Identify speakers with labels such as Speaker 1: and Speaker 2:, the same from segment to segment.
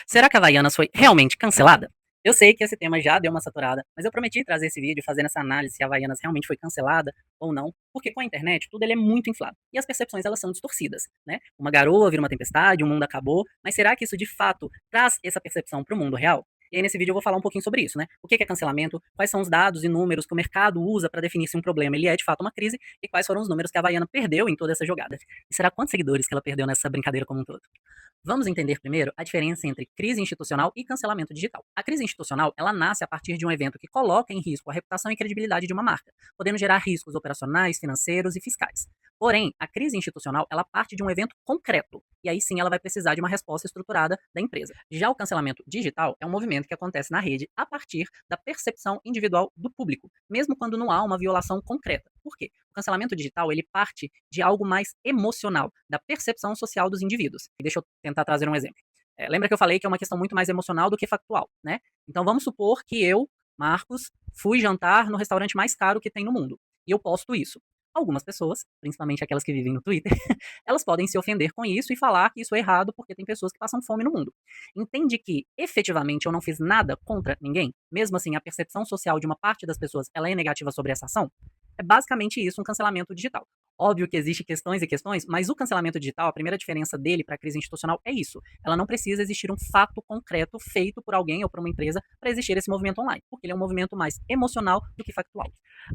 Speaker 1: Será que a Havaianas foi realmente cancelada? Eu sei que esse tema já deu uma saturada, mas eu prometi trazer esse vídeo fazendo essa análise se a Havaianas realmente foi cancelada ou não, porque com a internet tudo ele é muito inflado e as percepções elas são distorcidas, né? Uma garoa vira uma tempestade, o mundo acabou, mas será que isso de fato traz essa percepção para o mundo real? E aí nesse vídeo eu vou falar um pouquinho sobre isso, né? O que é cancelamento, quais são os dados e números que o mercado usa para definir se um problema ele é de fato uma crise e quais foram os números que a Havaiana perdeu em toda essa jogada. E será quantos seguidores que ela perdeu nessa brincadeira como um todo? Vamos entender primeiro a diferença entre crise institucional e cancelamento digital. A crise institucional, ela nasce a partir de um evento que coloca em risco a reputação e credibilidade de uma marca, podendo gerar riscos operacionais, financeiros e fiscais. Porém, a crise institucional, ela parte de um evento concreto, e aí sim ela vai precisar de uma resposta estruturada da empresa. Já o cancelamento digital é um movimento que acontece na rede a partir da percepção individual do público, mesmo quando não há uma violação concreta. Por quê? O cancelamento digital, ele parte de algo mais emocional, da percepção social dos indivíduos. E deixa eu tentar trazer um exemplo. Lembra que eu falei que é uma questão muito mais emocional do que factual, né? Então vamos supor que eu, Marcos, fui jantar no restaurante mais caro que tem no mundo. E eu posto isso. Algumas pessoas, principalmente aquelas que vivem no Twitter, elas podem se ofender com isso e falar que isso é errado porque tem pessoas que passam fome no mundo. Entende que efetivamente eu não fiz nada contra ninguém? Mesmo assim, a percepção social de uma parte das pessoas ela é negativa sobre essa ação? É basicamente isso, um cancelamento digital. Óbvio que existem questões e questões, mas o cancelamento digital, a primeira diferença dele para a crise institucional é isso. Ela não precisa existir um fato concreto feito por alguém ou por uma empresa para existir esse movimento online, porque ele é um movimento mais emocional do que factual.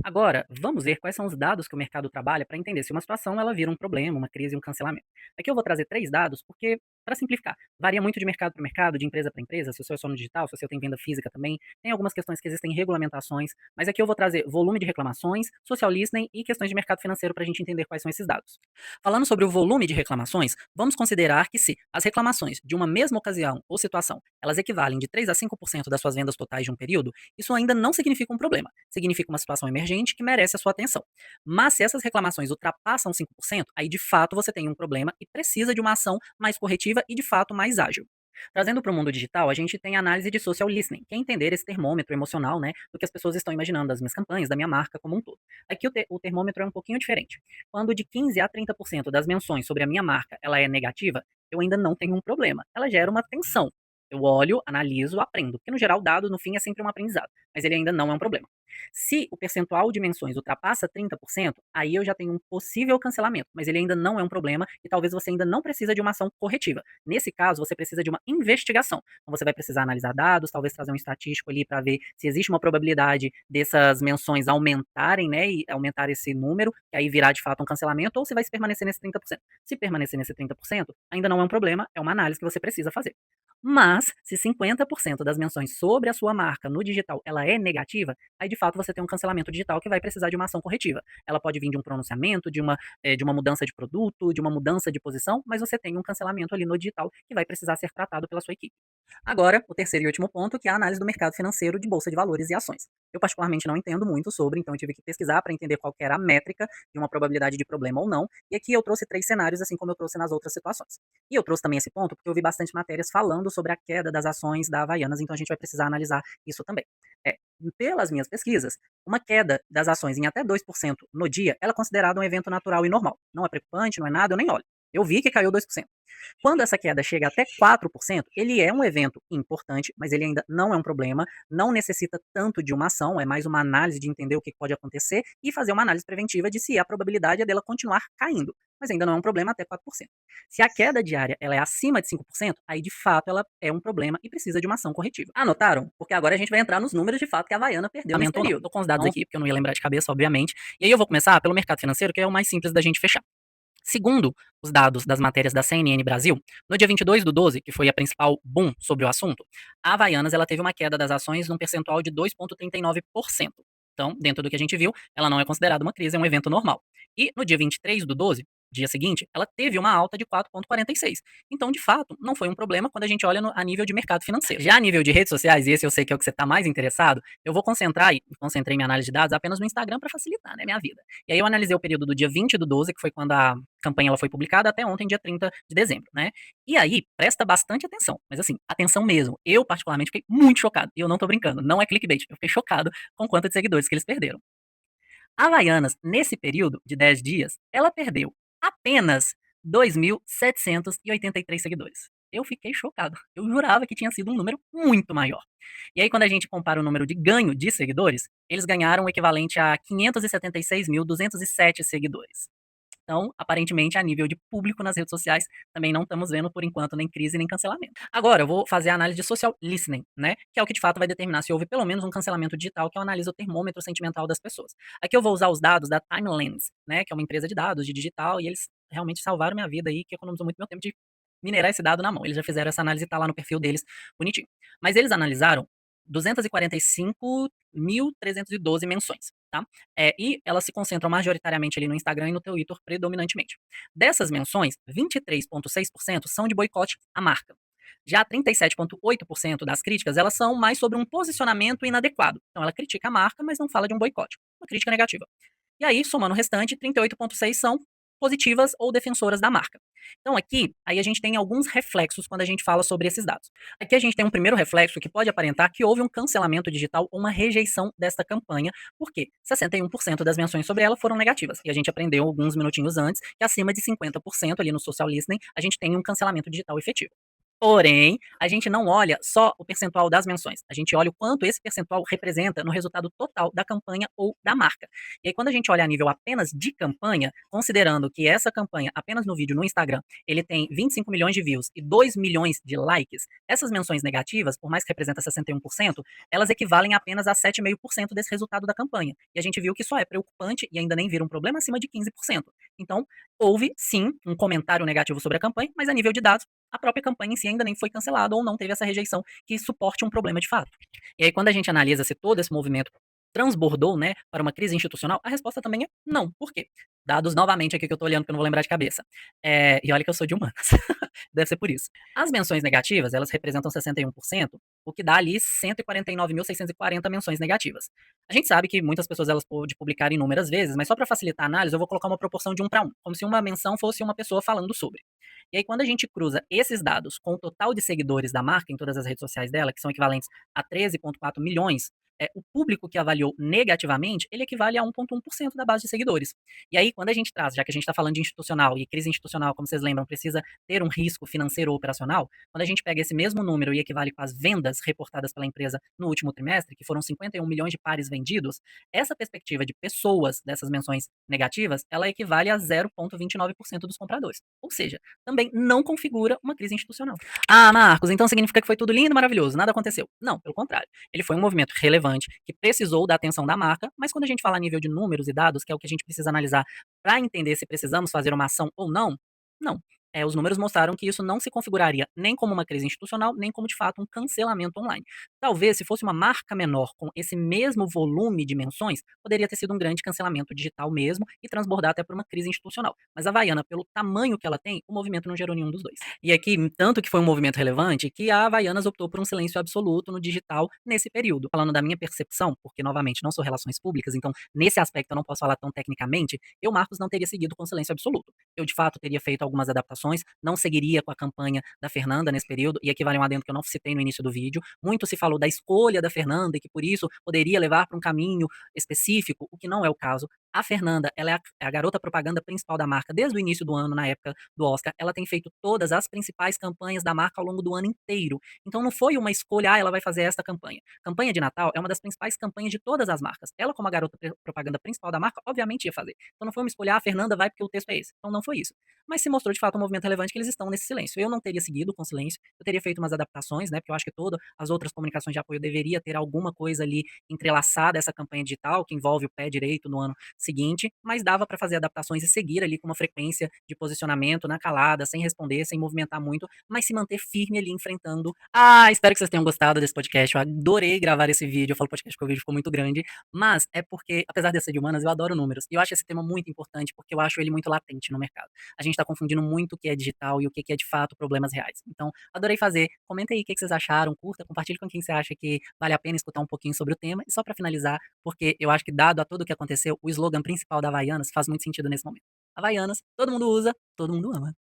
Speaker 1: Agora, vamos ver quais são os dados que o mercado trabalha para entender se uma situação ela vira um problema, uma crise e um cancelamento. Aqui eu vou trazer 3 dados, porque, para simplificar, varia muito de mercado para mercado, de empresa para empresa, se o seu é só no digital, se o seu tem venda física também. Tem algumas questões que existem regulamentações, mas aqui eu vou trazer volume de reclamações, social listening e questões de mercado financeiro para a gente entender quais são esses dados. Falando sobre o volume de reclamações, vamos considerar que se as reclamações de uma mesma ocasião ou situação, elas equivalem de 3 a 5% das suas vendas totais de um período, isso ainda não significa um problema, significa uma situação emergente que merece a sua atenção. Mas se essas reclamações ultrapassam 5%, aí de fato você tem um problema e precisa de uma ação mais corretiva e de fato mais ágil. Trazendo para o mundo digital, a gente tem a análise de social listening, que é entender esse termômetro emocional, né, do que as pessoas estão imaginando das minhas campanhas, da minha marca como um todo. Aqui o termômetro é um pouquinho diferente. Quando de 15 a 30% das menções sobre a minha marca ela é negativa, eu ainda não tenho um problema. Ela gera uma tensão. Eu olho, analiso, aprendo. Porque no geral, o dado no fim é sempre um aprendizado, mas ele ainda não é um problema. Se o percentual de menções ultrapassa 30%, aí eu já tenho um possível cancelamento, mas ele ainda não é um problema e talvez você ainda não precisa de uma ação corretiva. Nesse caso, você precisa de uma investigação. Então você vai precisar analisar dados, talvez trazer um estatístico ali para ver se existe uma probabilidade dessas menções aumentarem, né, e aumentar esse número, que aí virá de fato um cancelamento, ou se vai permanecer nesse 30%. Se permanecer nesse 30%, ainda não é um problema, é uma análise que você precisa fazer. Mas, se 50% das menções sobre a sua marca no digital ela é negativa, aí de fato você tem um cancelamento digital que vai precisar de uma ação corretiva. Ela pode vir de um pronunciamento, de uma mudança de produto, de uma mudança de posição, mas você tem um cancelamento ali no digital que vai precisar ser tratado pela sua equipe. Agora, o terceiro e último ponto, que é a análise do mercado financeiro de bolsa de valores e ações. Eu particularmente não entendo muito sobre, então eu tive que pesquisar para entender qual que era a métrica de uma probabilidade de problema ou não, e aqui eu trouxe 3 cenários, assim como eu trouxe nas outras situações. E eu trouxe também esse ponto porque eu vi bastante matérias falando sobre a queda das ações da Havaianas, então a gente vai precisar analisar isso também. É, pelas minhas pesquisas, uma queda das ações em até 2% no dia, ela é considerada um evento natural e normal. Não é preocupante, não é nada, eu nem olho. Eu vi que caiu 2%. Quando essa queda chega até 4%, ele é um evento importante, mas ele ainda não é um problema, não necessita tanto de uma ação, é mais uma análise de entender o que pode acontecer e fazer uma análise preventiva de se a probabilidade é dela continuar caindo, mas ainda não é um problema até 4%. Se a queda diária ela é acima de 5%, aí de fato ela é um problema e precisa de uma ação corretiva. Anotaram? Porque agora a gente vai entrar nos números de fato que a Havaiana perdeu nesse período. Tô com os dados aqui, porque eu não ia lembrar de cabeça, obviamente. E aí eu vou começar pelo mercado financeiro, que é o mais simples da gente fechar. Segundo os dados das matérias da CNN Brasil, no dia 22/12, que foi a principal boom sobre o assunto, a Havaianas ela teve uma queda das ações num percentual de 2,39%. Então, dentro do que a gente viu, ela não é considerada uma crise, é um evento normal. E no dia 23/12, dia seguinte, ela teve uma alta de 4,46%. Então, de fato, não foi um problema quando a gente olha a nível de mercado financeiro. Já a nível de redes sociais, e esse eu sei que é o que você está mais interessado, eu vou concentrei minha análise de dados apenas no Instagram para facilitar, né, minha vida. E aí eu analisei o período do dia 20/12, que foi quando a campanha ela foi publicada, até ontem, dia 30 de dezembro, né? E aí, presta bastante atenção, mas assim, atenção mesmo. Eu, particularmente, fiquei muito chocado, e eu não tô brincando, não é clickbait, eu fiquei chocado com o quanto de seguidores que eles perderam. A Havaianas, nesse período de 10 dias, ela perdeu apenas 2.783 seguidores. Eu fiquei chocado. Eu jurava que tinha sido um número muito maior. E aí, quando a gente compara o número de ganho de seguidores, eles ganharam o equivalente a 576.207 seguidores. Então, aparentemente, a nível de público nas redes sociais, também não estamos vendo, por enquanto, nem crise nem cancelamento. Agora, eu vou fazer a análise de social listening, né? Que é o que de fato vai determinar se houve pelo menos um cancelamento digital, que eu analiso o termômetro sentimental das pessoas. Aqui eu vou usar os dados da Timelens, né? Que é uma empresa de dados de digital, e eles realmente salvaram minha vida aí, que economizou muito meu tempo de minerar esse dado na mão. Eles já fizeram essa análise e tá lá no perfil deles, bonitinho. Mas eles analisaram 245.312 menções, tá? E elas se concentram majoritariamente ali no Instagram e no Twitter predominantemente. Dessas menções, 23,6% são de boicote à marca. Já 37,8% das críticas, elas são mais sobre um posicionamento inadequado. Então ela critica a marca, mas não fala de um boicote. Uma crítica negativa. E aí, somando o restante, 38,6% são positivas ou defensoras da marca. Então aqui, aí a gente tem alguns reflexos quando a gente fala sobre esses dados. Aqui a gente tem um primeiro reflexo que pode aparentar que houve um cancelamento digital ou uma rejeição desta campanha, porque 61% das menções sobre ela foram negativas. E a gente aprendeu alguns minutinhos antes que acima de 50% ali no social listening, a gente tem um cancelamento digital efetivo. Porém, a gente não olha só o percentual das menções, a gente olha o quanto esse percentual representa no resultado total da campanha ou da marca. E aí, quando a gente olha a nível apenas de campanha, considerando que essa campanha, apenas no vídeo no Instagram, ele tem 25 milhões de views e 2 milhões de likes, essas menções negativas, por mais que representa 61%, elas equivalem apenas a 7,5% desse resultado da campanha. E a gente viu que isso é preocupante e ainda nem vira um problema acima de 15%. Então, houve sim um comentário negativo sobre a campanha, mas a nível de dados, a própria campanha em si ainda nem foi cancelada ou não teve essa rejeição que suporte um problema de fato. E aí, quando a gente analisa se todo esse movimento transbordou, né, para uma crise institucional, a resposta também é não. Por quê? Dados novamente aqui que eu tô olhando que eu não vou lembrar de cabeça. E olha que eu sou de humanas. Deve ser por isso. As menções negativas, elas representam 61%, o que dá ali 149.640 menções negativas. A gente sabe que muitas pessoas elas podem publicar inúmeras vezes, mas só para facilitar a análise, eu vou colocar uma proporção de 1 para 1, como se uma menção fosse uma pessoa falando sobre. E aí, quando a gente cruza esses dados com o total de seguidores da marca em todas as redes sociais dela, que são equivalentes a 13,4 milhões, o público que avaliou negativamente, ele equivale a 1,1% da base de seguidores. E aí, quando a gente traz, já que a gente está falando de institucional, e crise institucional, como vocês lembram, precisa ter um risco financeiro ou operacional, quando a gente pega esse mesmo número e equivale com as vendas reportadas pela empresa no último trimestre, que foram 51 milhões de pares vendidos, essa perspectiva de pessoas dessas menções negativas, ela equivale a 0,29% dos compradores. Ou seja, também não configura uma crise institucional. Ah, Marcos, então significa que foi tudo lindo, maravilhoso, nada aconteceu. Não, pelo contrário. Ele foi um movimento relevante que precisou da atenção da marca, mas quando a gente fala a nível de números e dados, que é o que a gente precisa analisar para entender se precisamos fazer uma ação ou não, não. Os números mostraram que isso não se configuraria nem como uma crise institucional, nem como de fato um cancelamento online. Talvez, se fosse uma marca menor com esse mesmo volume de menções, poderia ter sido um grande cancelamento digital mesmo e transbordar até por uma crise institucional. Mas a Havaiana, pelo tamanho que ela tem, o movimento não gerou nenhum dos dois. E aqui, tanto que foi um movimento relevante, que a Havaianas optou por um silêncio absoluto no digital nesse período. Falando da minha percepção, porque novamente não sou relações públicas, então nesse aspecto eu não posso falar tão tecnicamente, eu, Marcos, não teria seguido com silêncio absoluto. Eu, de fato, teria feito algumas adaptações, não seguiria com a campanha da Fernanda nesse período, e aqui vale um adendo que eu não citei no início do vídeo. Muito se falou da escolha da Fernanda e que por isso poderia levar para um caminho específico, o que não é o caso. A Fernanda, ela é a garota propaganda principal da marca desde o início do ano, na época do Oscar. Ela tem feito todas as principais campanhas da marca ao longo do ano inteiro. Então não foi uma escolha, ela vai fazer esta campanha. Campanha de Natal é uma das principais campanhas de todas as marcas. Ela, como a garota propaganda principal da marca, obviamente ia fazer. Então não foi uma escolha, a Fernanda vai porque o texto é esse. Então não foi isso. Mas se mostrou de fato um movimento relevante que eles estão nesse silêncio. Eu não teria seguido com silêncio, eu teria feito umas adaptações, né? Porque eu acho que todas as outras comunicações de apoio deveria ter alguma coisa ali entrelaçada essa campanha digital, que envolve o pé direito no ano seguinte, mas dava para fazer adaptações e seguir ali com uma frequência de posicionamento na calada, sem responder, sem movimentar muito, mas se manter firme ali enfrentando. Ah, espero que vocês tenham gostado desse podcast. Eu adorei gravar esse vídeo. Eu falo podcast porque o vídeo ficou muito grande, mas é porque, apesar de ser de humanas, eu adoro números. E eu acho esse tema muito importante porque eu acho ele muito latente no mercado. A gente está confundindo muito o que é digital e o que é de fato problemas reais. Então, adorei fazer. Comenta aí o que vocês acharam, curta, compartilhe com quem você acha que vale a pena escutar um pouquinho sobre o tema. E só para finalizar, porque eu acho que dado a tudo o que aconteceu, o slogan principal da Havaianas faz muito sentido nesse momento. Havaianas, todo mundo usa, todo mundo ama.